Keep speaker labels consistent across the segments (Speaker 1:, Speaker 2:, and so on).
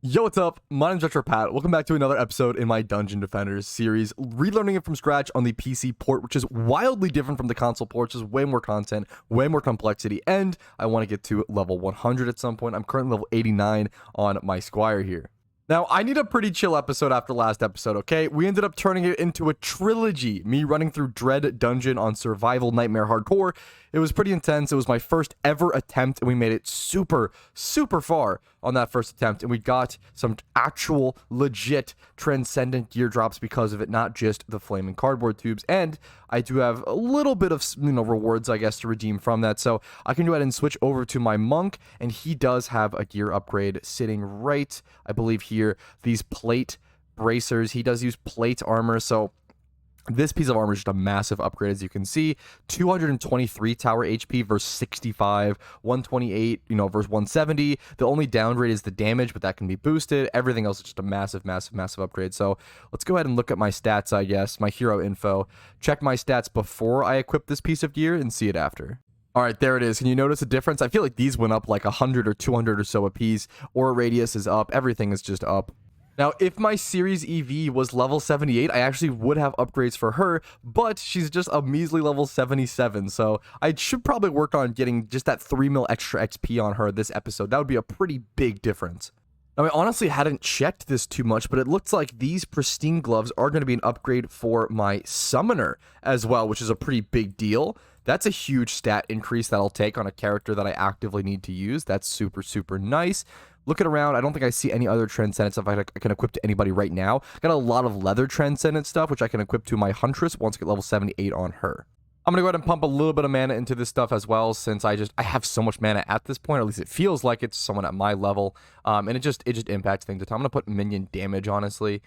Speaker 1: Yo, what's up? My name's Retro Pat. Welcome back to another episode in my Dungeon Defenders series, relearning it from scratch on the PC port, which is wildly different from the console port, which is way more content, way more complexity, and I want to get to level 100 at some point. I'm currently level 89 on my Squire here. Now, I need a pretty chill episode after last episode, okay? We ended up turning it into a trilogy, me running through Dread Dungeon on Survival Nightmare Hardcore. It was pretty intense. It was my first ever attempt, and we made it super far on that first attempt, and we got some actual legit transcendent gear drops because of it, not just the flaming cardboard tubes. And I do have a little bit of, rewards, I guess, to redeem from that. So I can go ahead and switch over to my monk, and he does have a gear upgrade sitting right, I believe here, these plate bracers. He does use plate armor, so this piece of armor is just a massive upgrade, as you can see. 223 tower HP versus 65, 128, versus 170. The only downgrade is the damage, but that can be boosted. Everything else is just a massive upgrade. So let's go ahead and look at my stats, I guess, my hero info. Check my stats before I equip this piece of gear and see it after. All right, there it is. Can you notice a difference? I feel like these went up like 100 or 200 or so a piece. Aura radius is up. Everything is just up. Now, if my Series EV was level 78, I actually would have upgrades for her, but she's just a measly level 77, so I should probably work on getting just that 3 mil extra XP on her this episode. That would be a pretty big difference. Now, I honestly hadn't checked this too much, but it looks like these pristine gloves are going to be an upgrade for my summoner as well, which is a pretty big deal. That's a huge stat increase that I'll take on a character that I actively need to use. That's super nice. Looking around, I don't think I see any other Transcendent stuff I can equip to anybody right now. Got a lot of leather Transcendent stuff, which I can equip to my Huntress once I get level 78 on her. I'm going to go ahead and pump a little bit of mana into this stuff as well, since I have so much mana at this point. At least it feels like it's someone at my level. And it just impacts things a ton. I'm going to put minion damage, honestly.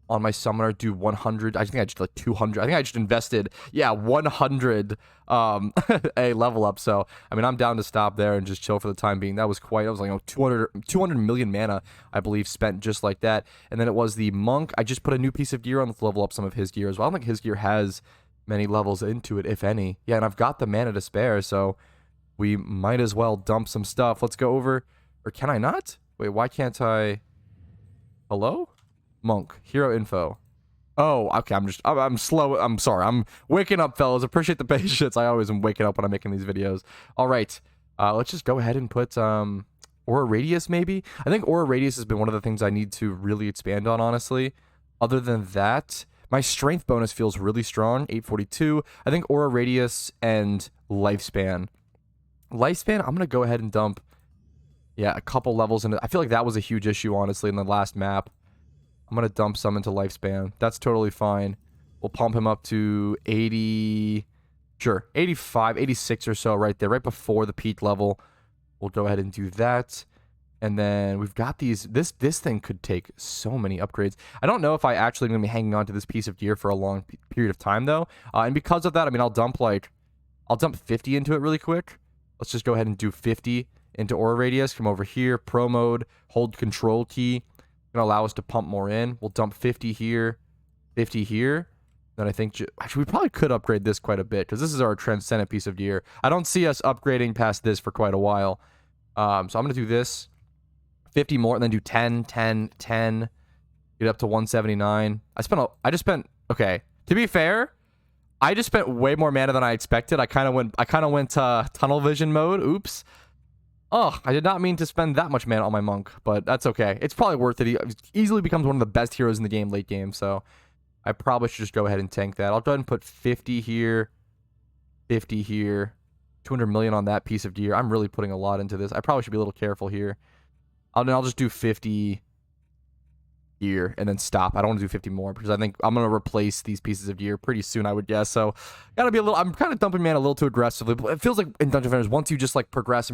Speaker 1: On my summoner, do 100. I think I just like 200. I think I just invested, 100 a level up. So I mean, I'm down to stop there and just chill for the time being. That was like 200 million mana, I believe, spent just like that. And then it was the monk. I just put a new piece of gear on to level up some of his gear as well. I don't think his gear has many levels into it, if any. Yeah, and I've got the mana to spare, so we might as well dump some stuff. Let's go over, or can I not? Wait, why can't I? Hello? Monk, hero info. Oh, okay, I'm slow. I'm sorry. I'm waking up, fellas. Appreciate the patience. I always am waking up when I'm making these videos. All right, let's just go ahead and put Aura Radius, maybe. I think Aura Radius has been one of the things I need to really expand on, honestly. Other than that, my strength bonus feels really strong, 842. I think Aura Radius and Lifespan. Lifespan, I'm gonna go ahead and dump, a couple levels into. I feel like that was a huge issue, honestly, in the last map. I'm going to dump some into Lifespan. That's totally fine. We'll pump him up to 80, sure, 85, 86 or so right there, right before the peak level. We'll go ahead and do that. And then we've got these, this thing could take so many upgrades. I don't know if I actually am going to be hanging on to this piece of gear for a long period of time, though. And because of that, I mean, I'll dump 50 into it really quick. Let's just go ahead and do 50 into Aura Radius. Come over here, Pro Mode, hold Control key. Gonna allow us to pump more in. We'll dump 50 here, 50 here. Then I think actually we probably could upgrade this quite a bit because this is our transcendent piece of gear. I don't see us upgrading past this for quite a while. So I'm gonna do this 50 more and then do 10, 10, 10. Get up to 179. I just spent okay. To be fair, I just spent way more mana than I expected. I kind of went tunnel vision mode. Oops. Oh, I did not mean to spend that much mana on my monk, but that's okay. It's probably worth it. He easily becomes one of the best heroes in the game late game, so I probably should just go ahead and tank that. I'll go ahead and put 50 here, 50 here, 200 million on that piece of gear. I'm really putting a lot into this. I probably should be a little careful here. I'll just do 50 here and then stop. I don't want to do 50 more because I think I'm going to replace these pieces of gear pretty soon, I would guess. So gotta be I'm kind of dumping mana a little too aggressively, but it feels like in Dungeon Defenders, once you just like progress,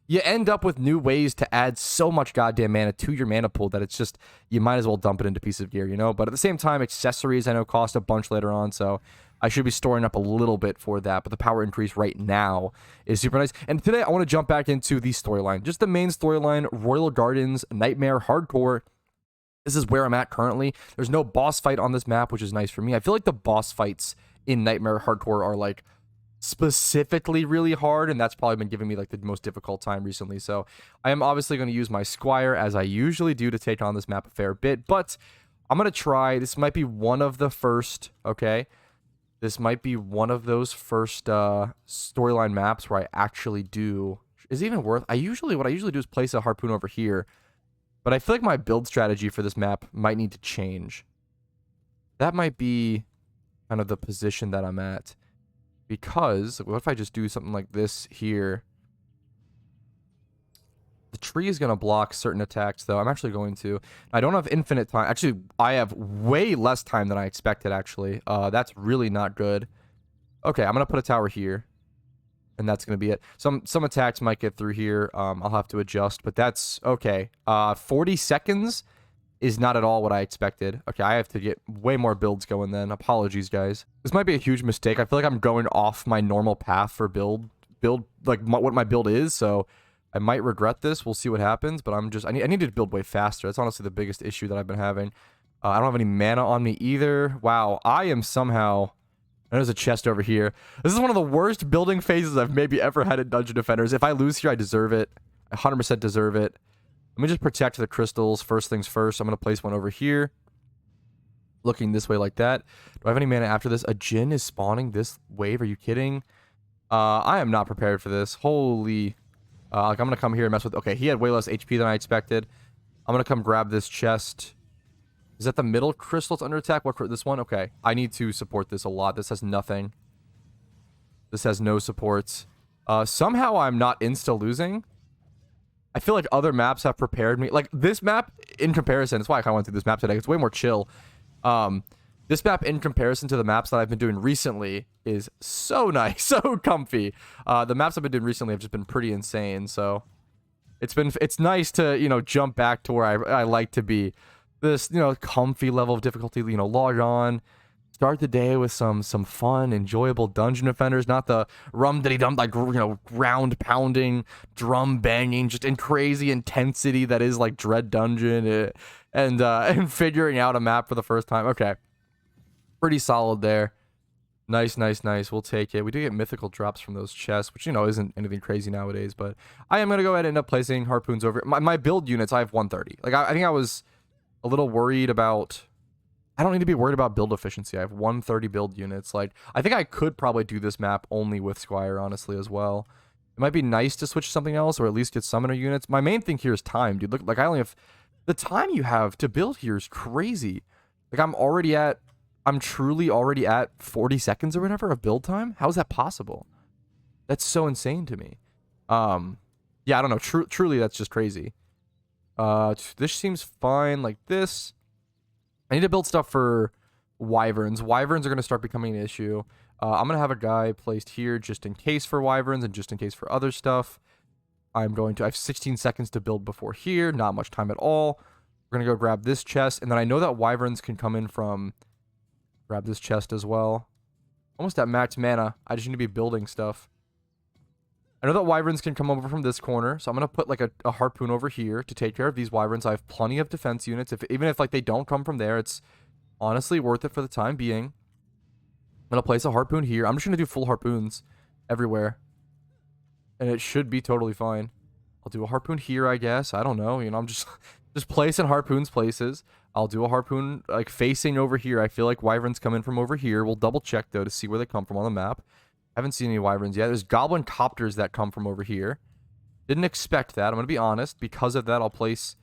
Speaker 1: you end up with new ways to add so much goddamn mana to your mana pool that it's just, you might as well dump it into pieces of gear, but at the same time, accessories I know cost a bunch later on, so I should be storing up a little bit for that, but the power increase right now is super nice. And today I want to jump back into the storyline, just the main storyline, Royal Gardens, Nightmare Hardcore. This is where I'm at currently. There's no boss fight on this map, which is nice for me. I feel like the boss fights in Nightmare Hardcore are like specifically really hard, and that's probably been giving me like the most difficult time recently. So I am obviously going to use my Squire as I usually do to take on this map a fair bit, but I'm going to try. This might be one of the first, okay? This might be one of those first storyline maps where I actually do. Is it even worth? What I usually do is place a harpoon over here, but I feel like my build strategy for this map might need to change. That might be kind of the position that I'm at, because what if I just do something like this here? The tree is going to block certain attacks, though. I'm actually going to. I don't have infinite time. Actually, I have way less time than I expected, actually. That's really not good. Okay, I'm going to put a tower here, and that's going to be it. Some attacks might get through here. I'll have to adjust, but that's okay. 40 seconds is not at all what I expected. Okay, I have to get way more builds going then. Apologies, guys. This might be a huge mistake. I feel like I'm going off my normal path for build like what my build is, so I might regret this. We'll see what happens, but I need to build way faster. That's honestly the biggest issue that I've been having. I don't have any mana on me either. Wow, I am somehow... There's a chest over here. This is one of the worst building phases I've maybe ever had in Dungeon Defenders. If I lose here, I deserve it. I 100% deserve it. Let me just protect the crystals. First things first. I'm going to place one over here. Looking this way like that. Do I have any mana after this? A Jinn is spawning this wave. Are you kidding? I am not prepared for this. Holy... like, I'm going to come here and mess with... Okay, he had way less HP than I expected. I'm going to come grab this chest. Is that the middle crystal that's under attack? What, this one? Okay. I need to support this a lot. This has nothing. This has no supports. Somehow I'm not insta-losing. I feel like other maps have prepared me. Like, this map, in comparison... That's why I kind of went through this map today. It's way more chill. This map, in comparison to the maps that I've been doing recently, is so nice, so comfy. The maps I've been doing recently have just been pretty insane, so it's nice to, you know, jump back to where I like to be. This, you know, comfy level of difficulty, you know, log on, start the day with some fun, enjoyable Dungeon Defenders, not the rum-diddy-dum, like, you know, ground pounding, drum banging, just in crazy intensity that is like Dread Dungeon, and figuring out a map for the first time. Okay. Pretty solid there. Nice, nice, nice. We'll take it. We do get mythical drops from those chests, which, you know, isn't anything crazy nowadays, but I am going to go ahead and end up placing harpoons over. My build units, I have 130. Like, I think I was a little worried about... I don't need to be worried about build efficiency. I have 130 build units. Like, I think I could probably do this map only with Squire, honestly, as well. It might be nice to switch to something else, or at least get summoner units. My main thing here is time, dude. Look, like, I only have... The time you have to build here is crazy. Like, I'm truly already at 40 seconds or whatever of build time. How is that possible? That's so insane to me. Yeah, I don't know. Truly, that's just crazy. This seems fine like this. I need to build stuff for wyverns. Wyverns are going to start becoming an issue. I'm going to have a guy placed here just in case for wyverns and just in case for other stuff. I have 16 seconds to build before here. Not much time at all. We're going to go grab this chest. And then I know that wyverns can come in from... Grab this chest as well. Almost at max mana. I just need to be building stuff. I know that wyverns can come over from this corner, so I'm going to put like a harpoon over here to take care of these wyverns. I have plenty of defense units. Even if like they don't come from there, it's honestly worth it for the time being. I'm going to place a harpoon here. I'm just going to do full harpoons everywhere. And it should be totally fine. I'll do a harpoon here, I guess. I don't know. You know, I'm just placing harpoons places. I'll do a harpoon, like, facing over here. I feel like wyverns come in from over here. We'll double check, though, to see where they come from on the map. Haven't seen any wyverns yet. There's goblin copters that come from over here. Didn't expect that. I'm going to be honest. Because of that, I'll place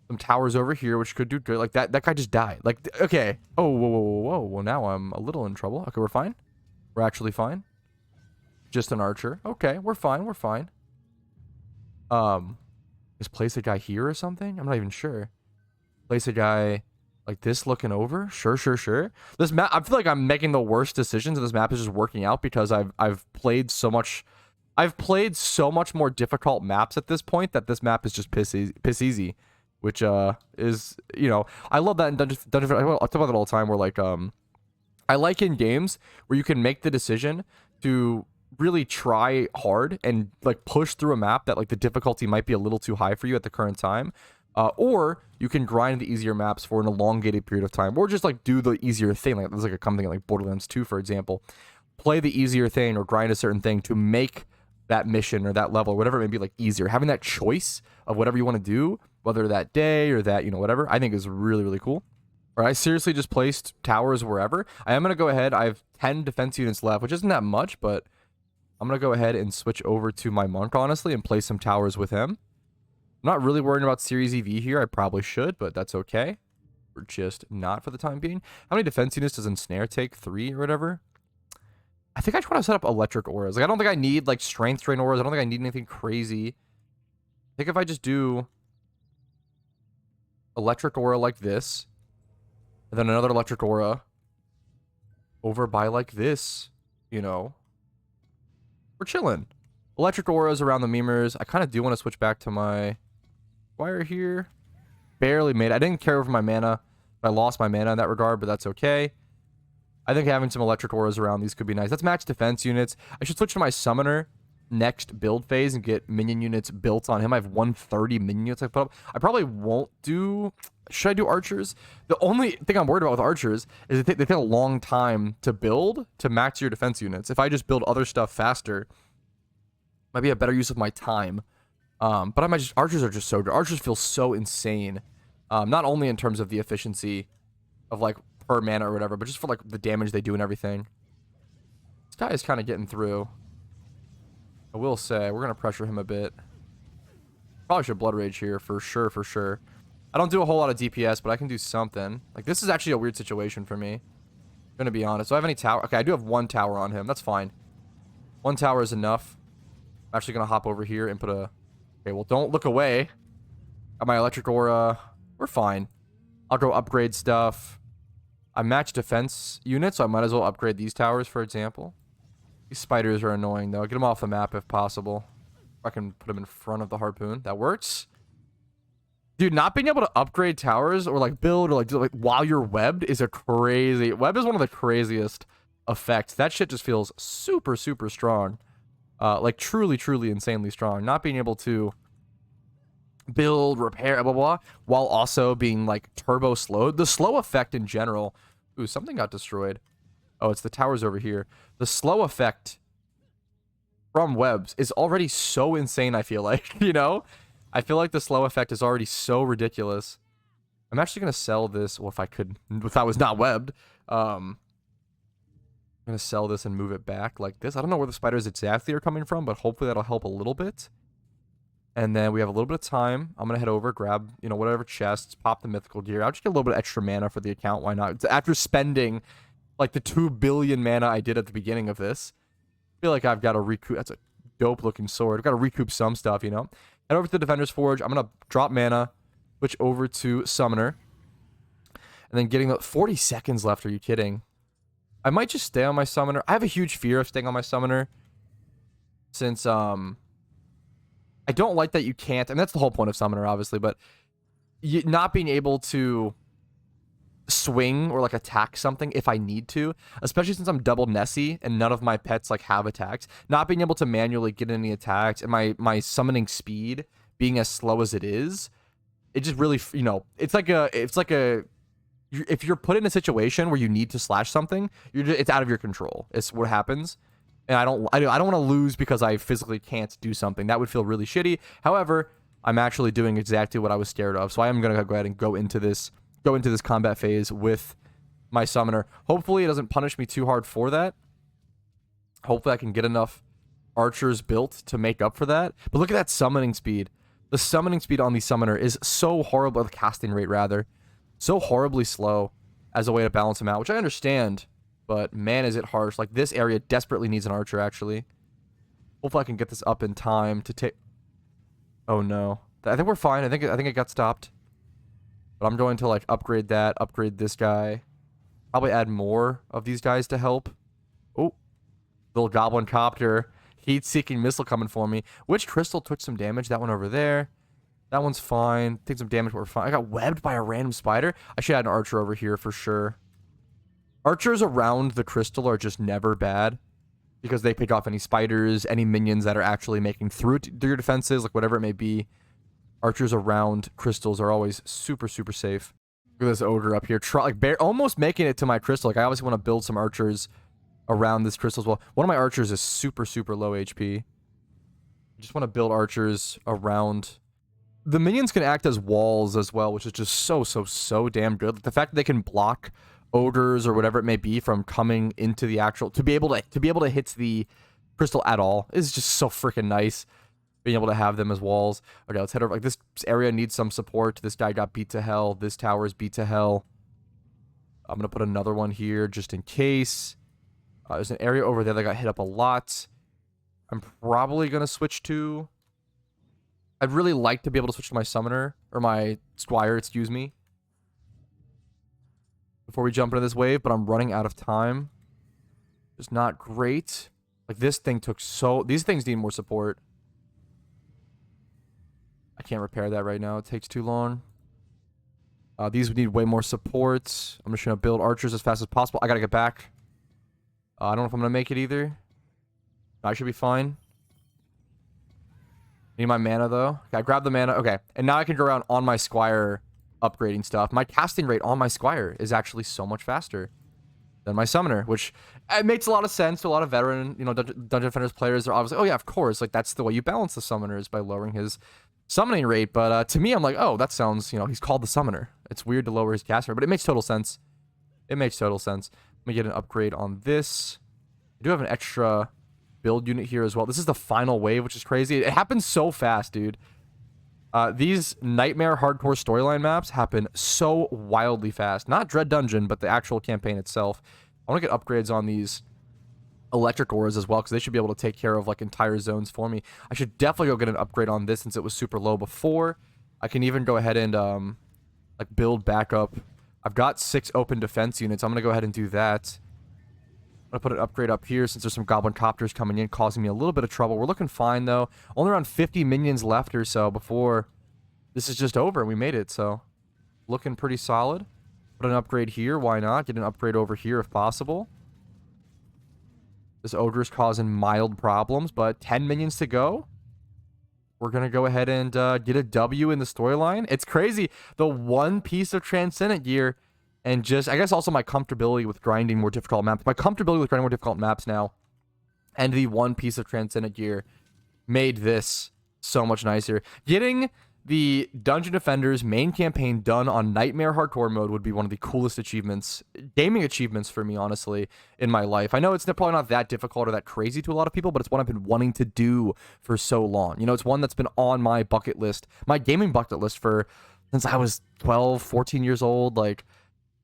Speaker 1: some towers over here, which could do good. Like, that guy just died. Like, okay. Oh, whoa, whoa, whoa, whoa. Well, now I'm a little in trouble. Okay, we're fine. We're actually fine. Just an archer. Okay, we're fine. We're fine. Just place a guy here or something? I'm not even sure. Place a guy like this looking over? Sure, sure, sure. This map, I feel like I'm making the worst decisions, and this map is just working out because I've played so much more difficult maps at this point that this map is just piss easy, which is, you know, I love that in Dungeon. I'll talk about that all the time. Where like I like in games where you can make the decision to really try hard and like push through a map that like the difficulty might be a little too high for you at the current time. Or you can grind the easier maps for an elongated period of time, or just like do the easier thing. Like there's like a common thing like Borderlands 2, for example. play the easier thing or grind a certain thing to make that mission or that level, or whatever it may be, like easier. Having that choice of whatever you want to do, whether that day or that, you know, whatever, I think is really, really cool. All right, I seriously just placed towers wherever. I am going to go ahead. I have 10 defense units left, which isn't that much, but I'm going to go ahead and switch over to my monk, honestly, and place some towers with him. I'm not really worrying about Series EV here. I probably should, but that's okay. We're just not for the time being. How many defense units does Ensnare take? 3 or whatever? I think I just want to set up electric auras. Like, I don't think I need, like, strength drain auras. I don't think I need anything crazy. I think if I just do electric aura like this, and then another electric aura over by like this, you know, we're chilling. Electric auras around the memers. I kind of do want to switch back to my wire here. Barely made it. I didn't care over my mana. I lost my mana in that regard, but that's okay. I think having some electric auras around these could be nice. Let's match defense units. I should switch to my summoner next build phase and get minion units built on him. I have 130 minion units I put up. I probably won't do... Should I do archers? The only thing I'm worried about with archers is they take a long time to build to max your defense units. If I just build other stuff faster, might be a better use of my time. But I might just... Archers are just so good. Archers feel so insane. Not only in terms of the efficiency of, like, per mana or whatever, but just for, like, the damage they do and everything. This guy is kind of getting through. I will say, we're going to pressure him a bit. Probably should Blood Rage here, for sure, for sure. I don't do a whole lot of DPS, but I can do something. Like, this is actually a weird situation for me. I'm going to be honest. Do I have any tower? Okay, I do have 1 tower on him. That's fine. 1 tower is enough. I'm actually going to hop over here and put a... Okay, well, don't look away. Got my electric aura. We're fine. I'll go upgrade stuff. I match defense units, so I might as well upgrade these towers, for example. These spiders are annoying, though. Get them off the map if possible. I can put them in front of the harpoon. That works. Dude, not being able to upgrade towers or, like, build or, like, do, like, while you're webbed is a crazy... Web is one of the craziest effects. That shit just feels super, super strong. Like, truly, truly insanely strong. Not being able to build, repair, blah, blah, blah, while also being, like, turbo slowed. The slow effect in general... Ooh, something got destroyed. Oh, it's the towers over here. The slow effect from webs is already so insane, I feel like, you know? I feel like the slow effect is already so ridiculous. I'm actually going to sell this. Well, if I could, if I was not webbed. I'm going to sell this and move it back like this. I don't know where the spiders exactly are coming from, but hopefully that'll help a little bit. And then we have a little bit of time. I'm going to head over, grab, you know, whatever chests, pop the mythical gear. I'll just get a little bit of extra mana for the account. Why not? After spending, like, the 2 billion mana I did at the beginning of this, I feel like I've got to recoup. That's a dope-looking sword. I've got to recoup some stuff, you know? Head over to the Defender's Forge. I'm going to drop mana, switch over to Summoner. And then getting the 40 seconds left. Are you kidding? I might just stay on my Summoner. I have a huge fear of staying on my Summoner. Since, I don't like that you can't. I mean, that's the whole point of Summoner, obviously. But not being able to swing or, like, attack something if I need to, especially since I'm double Nessie and none of my pets, like, have attacks, not being able to manually get any attacks and my summoning speed being as slow as it is, it just really, you know, it's like a if you're put in a situation where you need to slash something, it's out of your control. It's what happens. And I don't want to lose because I physically can't do something. That would feel really shitty. However, I'm actually doing exactly what I was scared of. So I am going to go ahead and go into this combat phase with my Summoner. Hopefully it doesn't punish me too hard for that. Hopefully I can get enough archers built to make up for that. But look at that summoning speed. The summoning speed on the Summoner is so horrible, the casting rate rather. So horribly slow as a way to balance them out, which I understand. But man, is it harsh. Like, this area desperately needs an archer, actually. Hopefully I can get this up in time to take... Oh no. I think we're fine. I think it got stopped. But I'm going to, like, upgrade that, upgrade this guy. Probably add more of these guys to help. Oh, little goblin copter. Heat-seeking missile coming for me. Which crystal took some damage? That one over there. That one's fine. Take some damage, but we're fine. I got webbed by a random spider. I should add an archer over here for sure. Archers around the crystal are just never bad. Because they pick off any spiders, any minions that are actually making through your defenses, like whatever it may be. Archers around crystals are always super, super safe. Look at this ogre up here. Almost making it to my crystal. Like, I obviously want to build some archers around this crystal as well. One of my archers is super, super low HP. I just want to build archers around. The minions can act as walls as well, which is just so damn good. The fact that they can block ogres or whatever it may be from coming into the actual, to be able to hit the crystal at all is just so freaking nice. Being able to have them as walls. Okay, let's head over. Like, this area needs some support. This guy got beat to hell. This tower is beat to hell. I'm gonna put another one here just in case. There's an area over there that got hit up a lot. I'm probably gonna switch to. I'd really like to be able to switch to my summoner or my squire, excuse me, before we jump into this wave, but I'm running out of time. It's not great. Like, this thing took so. These things need more support. I can't repair that right now. It takes too long. These would need way more support. I'm just going to build archers as fast as possible. I got to get back. I don't know if I'm going to make it either. I should be fine. Need my mana, though. Okay, I grabbed the mana. Okay, and now I can go around on my squire upgrading stuff. My casting rate on my squire is actually so much faster than my summoner, which it makes a lot of sense to a lot of veteran, Dungeon Defenders players. Are obviously, oh yeah, of course. Like, that's the way you balance the summoners, by lowering his summoning rate. But to me, I'm like, oh, that sounds, he's called the summoner. It's weird to lower his casting rate, but it makes total sense. It makes total sense. Let me get an upgrade on this. I do have an extra build unit here as well. This is the final wave, which is crazy. It happens so fast, dude. These Nightmare hardcore storyline maps happen so wildly fast. Not Dread Dungeon, but the actual campaign itself. I want to get upgrades on these electric auras as well, because they should be able to take care of like entire zones for me. I should definitely go get an upgrade on this since it was super low before. I can even go ahead and like build back up. I've got 6 open defense units. I'm gonna go ahead and do that. I'm gonna put an upgrade up here since there's some goblin copters coming in, causing me a little bit of trouble. We're looking fine though. Only around 50 minions left or so before this is just over and we made it. So looking pretty solid. Put an upgrade here. Why not? Get an upgrade over here if possible. This ogre is causing mild problems, but 10 minions to go. We're going to go ahead and get a W in the storyline. It's crazy. The one piece of Transcendent gear and just, I guess also my comfortability with grinding more difficult maps. My comfortability with grinding more difficult maps now and the one piece of Transcendent gear made this so much nicer. Getting the Dungeon Defenders main campaign done on Nightmare Hardcore mode would be one of the coolest achievements, gaming achievements for me, honestly, in my life. I know it's probably not that difficult or that crazy to a lot of people, but it's one I've been wanting to do for so long. It's one that's been on my bucket list, my gaming bucket list since I was 12, 14 years old. Like,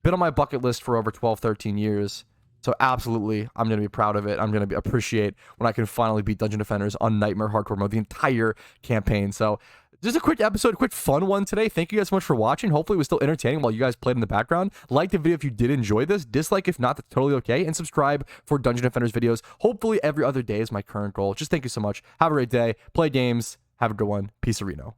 Speaker 1: been on my bucket list for over 12, 13 years. So absolutely, I'm going to be proud of it. I'm going to appreciate when I can finally beat Dungeon Defenders on Nightmare Hardcore mode, the entire campaign. So just a quick episode, a quick fun one today. Thank you guys so much for watching. Hopefully it was still entertaining while you guys played in the background. Like the video if you did enjoy this. Dislike if not, that's totally okay. And subscribe for Dungeon Defenders videos. Hopefully every other day is my current goal. Just thank you so much. Have a great day. Play games. Have a good one. Peace, Reno.